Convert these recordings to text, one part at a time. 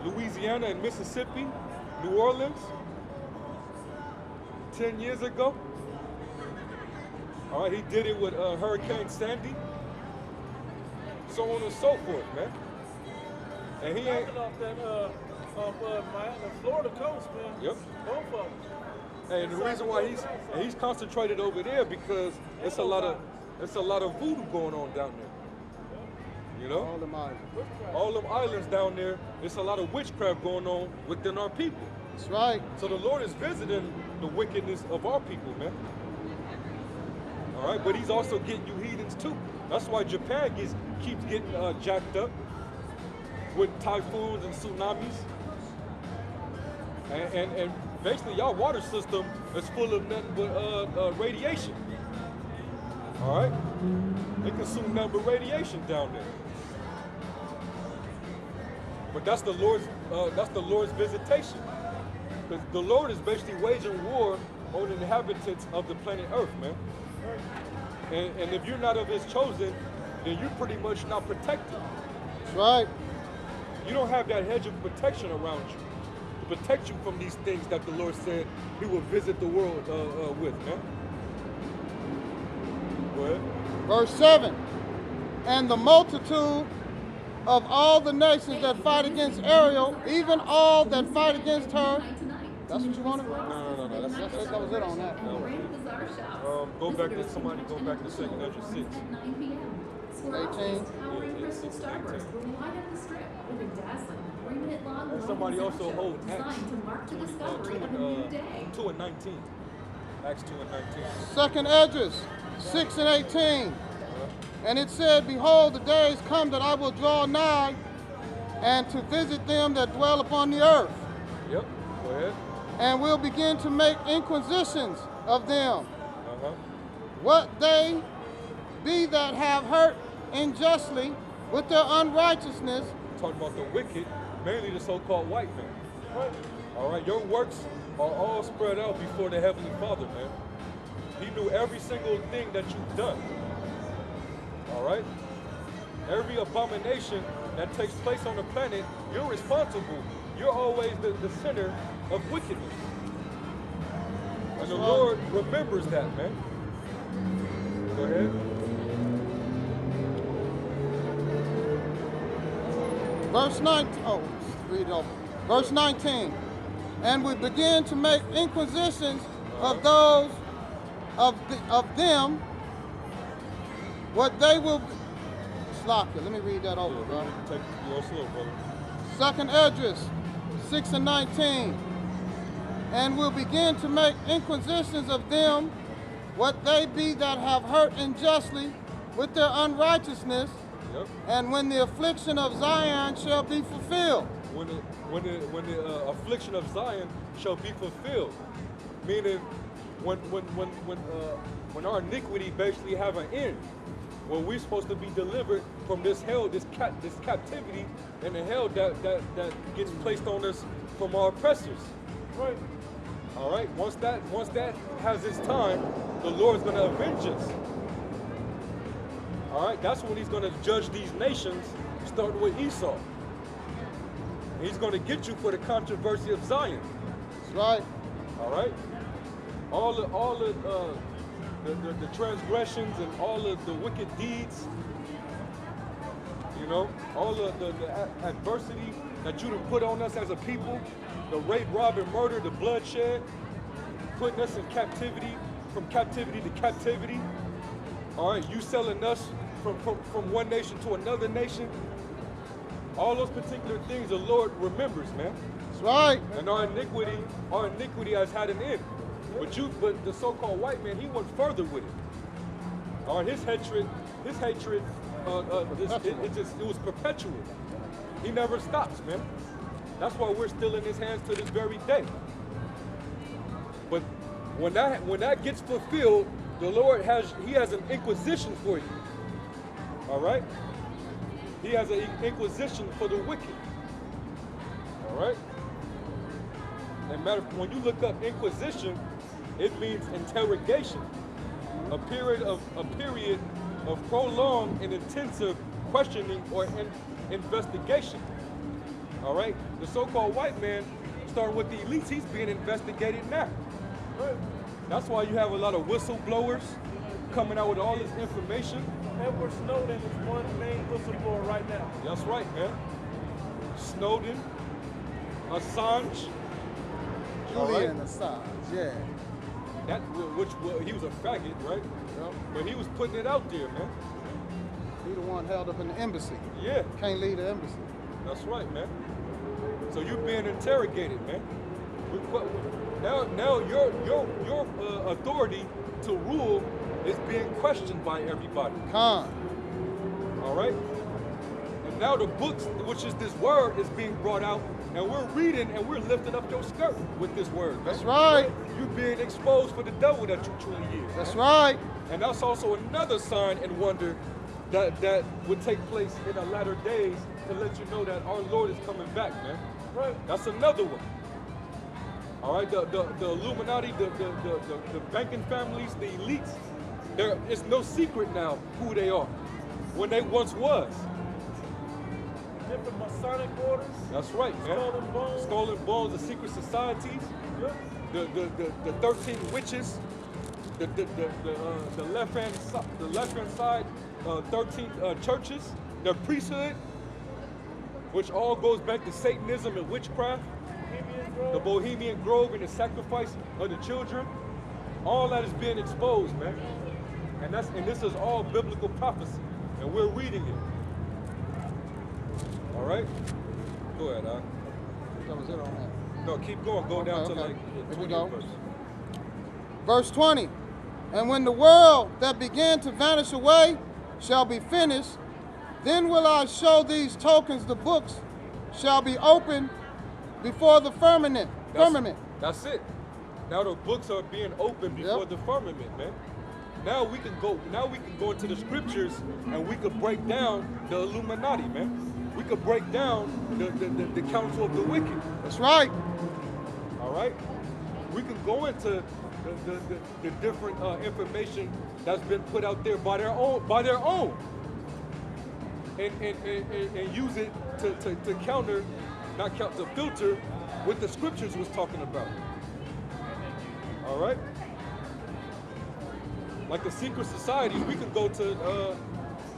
Louisiana and Mississippi, New Orleans, 10 years ago. All right, he did it with Hurricane Sandy, so on and so forth, man. And he ain't. Off that, the Florida coast, man. Yep. Both of them. And the reason why he's concentrated over there because it's a lot of voodoo going on down there. You know? All them islands. All them islands down there, it's a lot of witchcraft going on within our people. That's right. So the Lord is visiting the wickedness of our people, man. All right, but he's also getting you heathens too. That's why Japan keeps getting jacked up with typhoons and tsunamis. And basically, y'all water system is full of nothing but radiation. All right, they consume nothing but radiation down there. But that's the Lord's visitation. Because the Lord is basically waging war on the inhabitants of the planet Earth, man. And if you're not of his chosen, then you're pretty much not protected. That's right. You don't have that hedge of protection around you to protect you from these things that the Lord said he will visit the world with, man. Go ahead. Verse 7. And the multitude of all the nations that fight against Ariel, even all that fight against her. That's what you wanted? No. That was it on that. Go back to 2 Ezra 6. 18. And somebody also hold Acts 2 and 19. Acts 2 and 19. Second Esdras 6 and 18. And it said, Behold, the days come that I will draw nigh and to visit them that dwell upon the earth. Yep, go ahead. And will begin to make inquisitions of them. Uh-huh. What they be that have hurt unjustly with their unrighteousness. Talking about the wicked, mainly the so-called white man. All right, your works are all spread out before the Heavenly Father, man. He knew every single thing that you've done. All right? Every abomination that takes place on the planet, you're responsible. You're always the center of wickedness. And the Lord remembers that, man. Go ahead. Verse 19. Oh, read it over. Verse 19. And we begin to make inquisitions of those of them what they will Slock it. Let me read that over, bro. Take it real slow, brother. Second Esdras 6 and 19. And will begin to make inquisitions of them what they be that have hurt unjustly with their unrighteousness. Yep. And when the affliction of Zion shall be fulfilled. When the affliction of Zion shall be fulfilled, meaning when our iniquity basically have an end, when we're supposed to be delivered from this hell, this captivity, and the hell that gets placed on us from our oppressors. Right. All right. Once that has its time, the Lord's going to avenge us. All right. That's when He's going to judge these nations, starting with Esau. And He's going to get you for the controversy of Zion. That's right. All right. All the transgressions and all of the wicked deeds, you know, all of the adversity that you done put on us as a people, the rape, rob, and murder, the bloodshed, putting us in captivity, from captivity to captivity. All right, you selling us from one nation to another nation. All those particular things the Lord remembers, man. That's right. And our iniquity has had an end. But the so-called white man, he went further with it. All right, his hatred, it was perpetual. He never stops, man. That's why we're still in his hands to this very day. But when that gets fulfilled, the Lord has an inquisition for you. All right? He has an inquisition for the wicked. All right? And when you look up inquisition, it means interrogation, a period of prolonged and intensive questioning or investigation. All right? The so-called white man, starting with the elites, he's being investigated now. Right. That's why you have a lot of whistleblowers coming out with all this information. Edward Snowden is one main whistleblower right now. That's right, man. Snowden, Assange. all right? Julian Assange, yeah. That he was a faggot, right? Yep. But he was putting it out there, man. He the one held up in the embassy. Yeah, Can't leave the embassy. that's right, man. So you're being interrogated, man. Now your authority to rule is being questioned by everybody. Khan. All right. And now the books, which is this word, is being brought out, and we're reading and we're lifting up your skirt with this word. Man. That's right. You're being exposed for the devil that you truly is. That's right. And that's also another sign and wonder that would take place in the latter days to let you know that our Lord is coming back, man. Right. That's another one. All right, the Illuminati, the banking families, the elites, it's no secret now who they are, when they once was. Different Masonic orders. That's right, man. Skull and Bones. Skull and Bones, the secret societies, Yep. the 13 witches, the left hand side, 13 churches, the priesthood, which all goes back to Satanism and witchcraft. Bohemian Grove. The Bohemian Grove and the sacrifice of the children, all that is being exposed, man. And this is all biblical prophecy, and we're reading it. All right, go ahead, huh? That was it on that. No, keep going. Go down to Okay. like the Here we 20th go. verse. Verse 20. And when the world that began to vanish away shall be finished, then will I show these tokens, the books shall be opened before the firmament. That's it. Now the books are being opened before Yep. the firmament, man. Now we can go into the scriptures and we could break down the Illuminati, man. We could break down the council of the wicked. That's right. All right, we can go into the different information that's been put out there by their own, and use it to counter, to filter what the scriptures was talking about. All right, like the secret societies, we can go to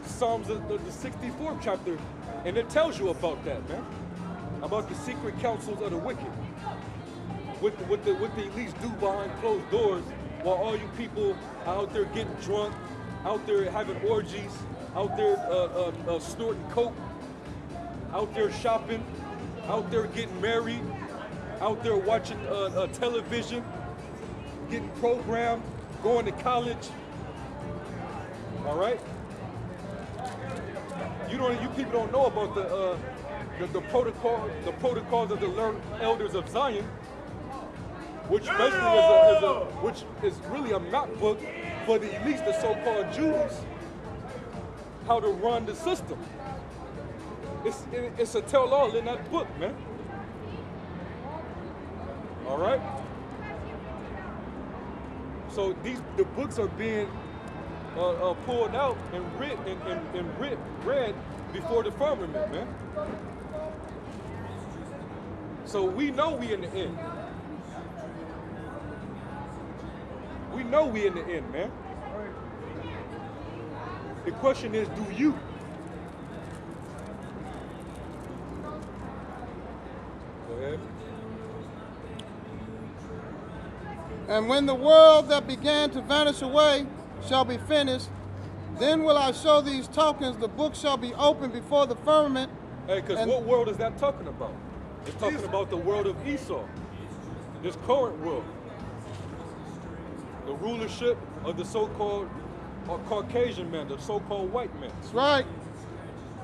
Psalms the 64th chapter, and it tells you about that, man, about the secret councils of the wicked. What the elites do behind closed doors, while all you people are out there getting drunk, out there having orgies, out there snorting coke, out there shopping, out there getting married, out there watching television, getting programmed, going to college. All right. You people don't know about the protocols of the learned elders of Zion, which basically which is really a map book for the elites, the so-called Jews, how to run the system. It's a tell-all in that book, man. All right. So the books are being pulled out and read before the firmament, man. So we know we in the end. We know we in the end, man. The question is, do you? Go ahead. And when the world that began to vanish away shall be finished, then will I show these tokens, the book shall be opened before the firmament. Hey, because what world is that talking about? It's talking about the world of Esau, this current world. The rulership of the so-called Caucasian man, the so-called white man. That's right.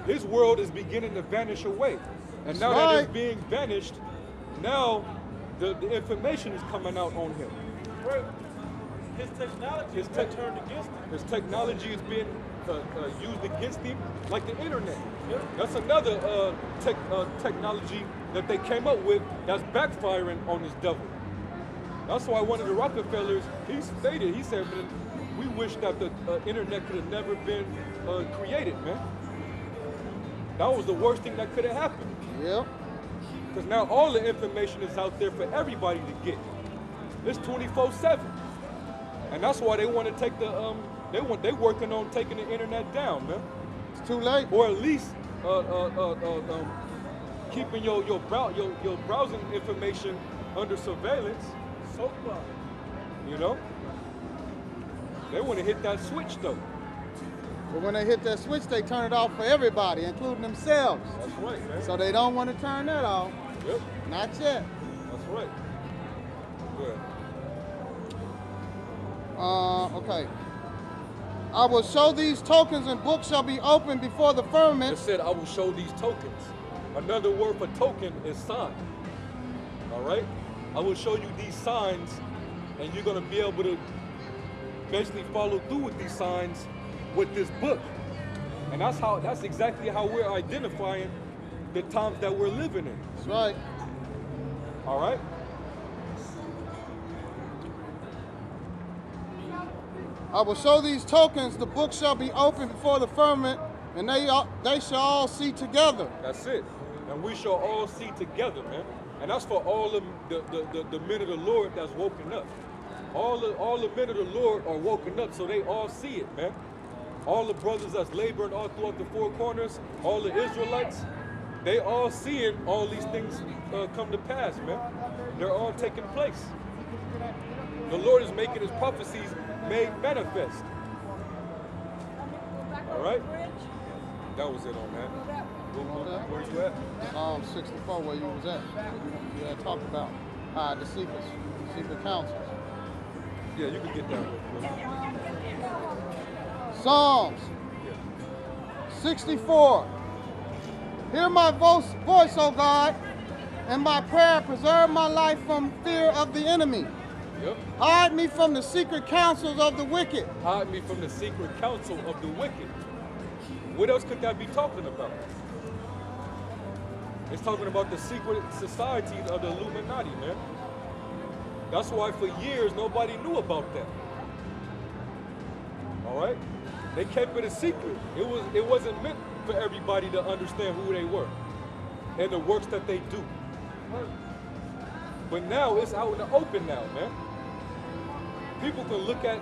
His world is beginning to vanish away. And now that it's being vanished, now the information is coming out on him. Right. His technology is being turned against him. His technology is being used against him, like the internet. Yep. That's another technology that they came up with that's backfiring on this devil. That's why one of the Rockefellers, he stated, he said, man, we wish that the internet could have never been created, man. That was the worst thing that could have happened. Yep. Because now all the information is out there for everybody to get. It's 24/7, and that's why they want to take the they working on taking the internet down, man. It's too late. Or at least keeping your browsing information under surveillance. So far. You know, they want to hit that switch though. But when they hit that switch, they turn it off for everybody, including themselves. That's right, man. So they don't want to turn that off. Yep, Not yet. that's right. Good. Okay. I will show these tokens, and books shall be opened before the It firmament. said, I will show these tokens. Another word for token is sign. All right? I will show you these signs, and you're going to be able to basically follow through with these signs with this book. And that's exactly how we're identifying the times that we're living in. That's right. All right? I will show these tokens, the book shall be opened before the firmament, and they shall all see together. That's it. And we shall all see together, man. And that's for all of the men of the Lord that's woken up. All the men of the Lord are woken up, so they all see it, man. All the brothers that's laboring all throughout the four corners, all the Israelites, they all seeing all these things come to pass, man. They're all taking place. The Lord is making his prophecies made manifest. All right? That was it on that. Where you at? 64, where you was at. You had talked about the secret councils. Yeah, you can get that one. Psalms 64. Hear my voice, O God, and my prayer. Preserve my life from fear of the enemy. Yep. Hide me from the secret counsels of the wicked. Hide me from the secret counsel of the wicked. What else could that be talking about? It's talking about the secret societies of the Illuminati, man. That's why for years nobody knew about that. All right? They kept it a secret. It wasn't meant for everybody to understand who they were and the works that they do. But now it's out in the open now, man. People can look at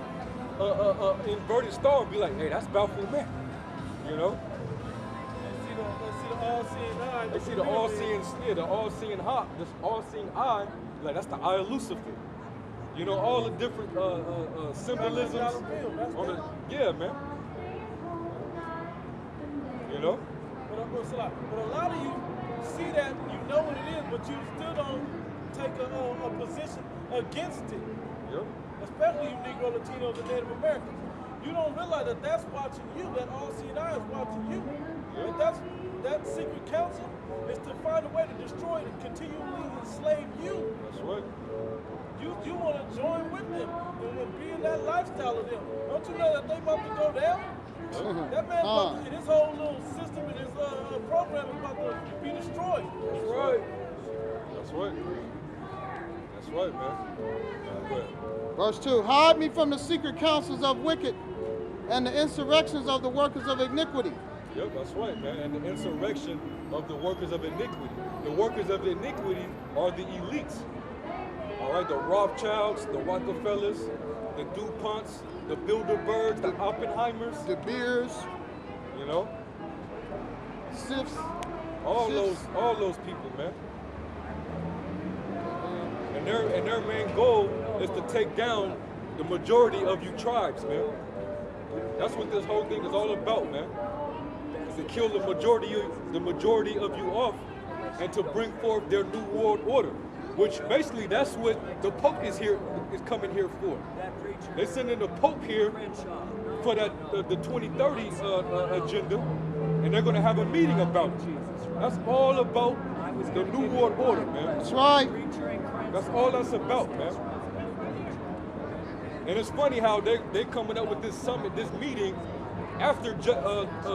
inverted star and be like, hey, that's Baphomet. You know? They see the all-seeing, the all-seeing eye, like that's the eye of Lucifer. You know, all the different symbolisms on the, yeah, man. You know? But a lot of you see that, you know what it is, but you still don't take a position against it. Yep. Especially you Negro, Latinos, and Native Americans. You don't realize that that's watching you, that all-seeing eye is watching you. Yep. And that secret counsel is to find a way to destroy and continually enslave you. That's right. You want to join with them and be in that lifestyle of them. Don't you know that they about to go down? That man, his whole little system and his program is about to be destroyed. That's right. That's right. That's right, man. Good. Verse 2. Hide me from the secret counsels of wicked and the insurrections of the workers of iniquity. Yep, that's right, man. And the insurrection of the workers of iniquity. The workers of iniquity are the elites. All right, the Rothschilds, the Rockefellers, the DuPonts, the Bilderbergs, the Oppenheimers, The Beers, you know, Sifs, all those people, man. And their main goal is to take down the majority of you tribes, man. That's what this whole thing is all about, man. Is to kill the majority of you off, and to bring forth their new world order. Which basically that's what the Pope is coming here for. They're sending the Pope here for that the 2030 agenda, and they're going to have a meeting about it. That's all about the new world order, man. that's right. That's all that's about, man. And it's funny how they coming up with this summit, this meeting, after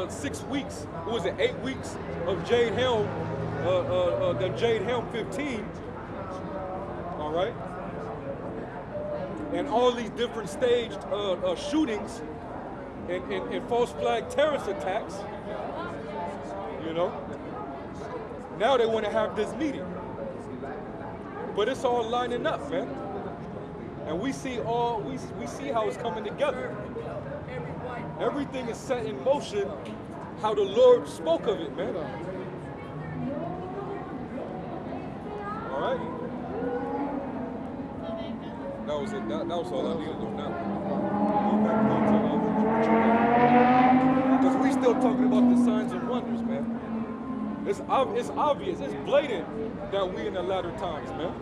6 weeks, what was it, 8 weeks of Jade Helm, the Jade Helm 15, all right? And all these different staged shootings and false flag terrorist attacks, you know? Now they want to have this meeting. But it's all lining up, man. And we see how it's coming together. Everything is set in motion how the Lord spoke of it, man. All right? That was it. That was all I needed to know now. Because we still talking about the signs and wonders, man. It's obvious, it's blatant that we in the latter times, man.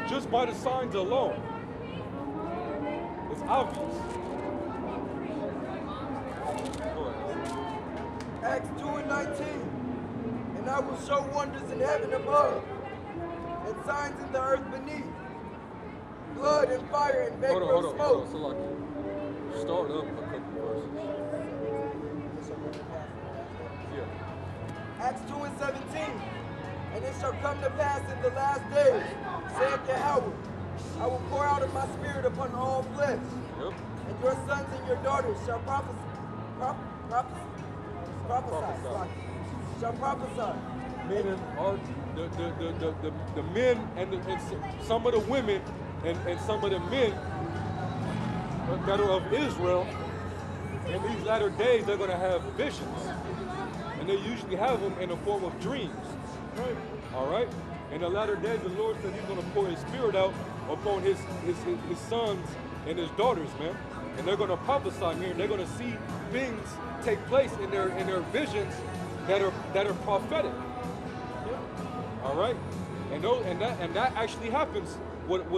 Just by the signs alone. It's obvious. Acts 2:19. And I will show wonders in heaven above, and signs in the earth beneath. Blood and fire and vapor of smoke. Hold on. So like, start up a couple verses. Yeah. Acts 2:17. And it shall come to pass in the last days, saith Yahweh, I will pour out of my spirit upon all flesh. Yep. And your sons and your daughters shall prophesy. Shall prophesy. Meaning the men and some of the women and some of the men that are of Israel, in these latter days they're going to have visions. And they usually have them in the form of dreams. Right. All right? In the latter days, the Lord said he's going to pour his spirit out upon his sons and his daughters, man. And they're going to prophesy, man. They're going to see things take place in their visions that are prophetic. All right? And that actually happens with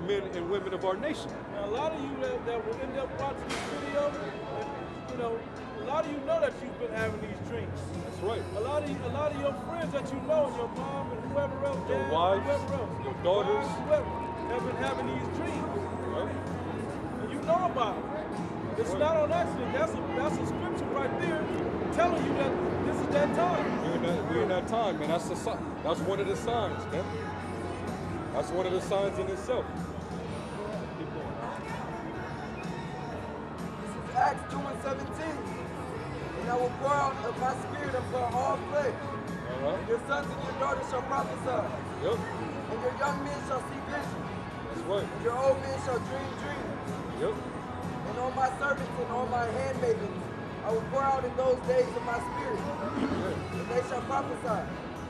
men and women of our nation. Now, a lot of you that will end up watching this video, you know, a lot of you know that you've been having these dreams. That's right. A lot of your friends that you know, and your mom and whoever else, your dad, wives, whoever else, your daughters, whoever, have been having these dreams. Right. And you know about it. It's not on accident. That's a scripture right there telling you that this is that time. We're in that time, man. That's one of the signs, man. That's one of the signs in itself. Keep going. This is Acts 2:17. And I will pour out of my spirit upon all flesh. And your sons and your daughters shall prophesy. Yep. And your young men shall see visions. That's right. And your old men shall dream dreams. Yep. And on my servants and on my handmaidens I will pour out in those days of my spirit. And they shall prophesy.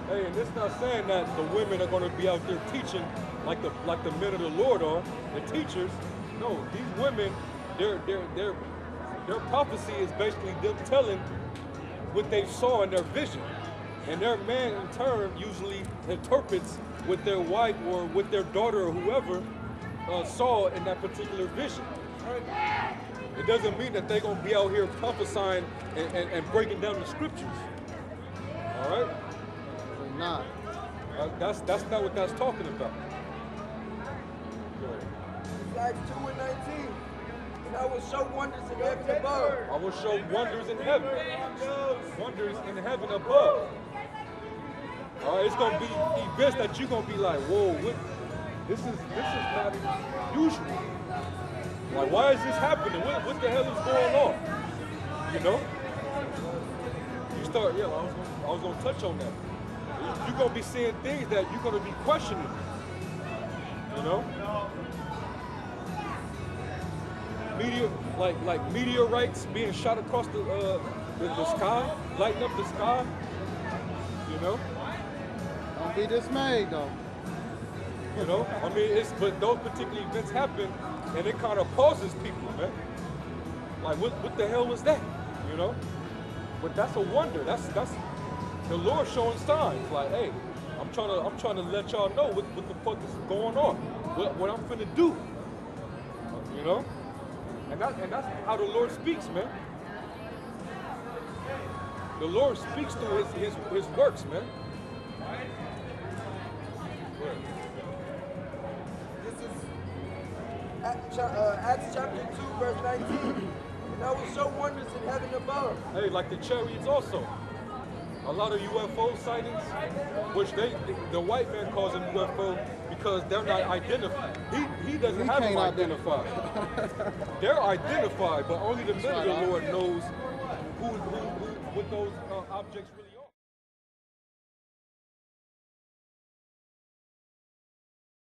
Hey, and it's not saying that the women are going to be out there teaching like the men of the Lord are, the teachers. No, these women, their prophecy is basically them telling what they saw in their vision. And their man in turn usually interprets what their wife or what their daughter or whoever saw in that particular vision. Right? It doesn't mean that they're going to be out here prophesying and breaking down the scriptures. All right? They're not. That's not what that's talking about. Acts 2:19. And I will show wonders in heaven above. I will show wonders in heaven. Wonders in heaven above. All right, it's gonna be events that you're gonna be like, whoa, what? This is not usual. Like, why is this happening? What the hell is going on? You know? You start, yeah. I was gonna touch on that. You're gonna be seeing things that you're gonna be questioning. You know? Like meteorites being shot across the sky, lighting up the sky. You know? Don't be dismayed though. You know? I mean, but those particular events happen, and it kind of pauses people, man. Like, what the hell was that? You know? But that's a wonder. That's the Lord showing signs. Like, hey, I'm trying to let y'all know what the fuck is going on. What I'm finna do. You know? And that's how the Lord speaks, man. The Lord speaks through his works, man. This is Acts chapter 2, verse 19. And I will show wonders in heaven above. Hey, like the chariots also. A lot of UFO sightings, which the white man calls them UFO because they're not identified. He doesn't have them identified. They're identified, but only the men of the Lord knows what those objects really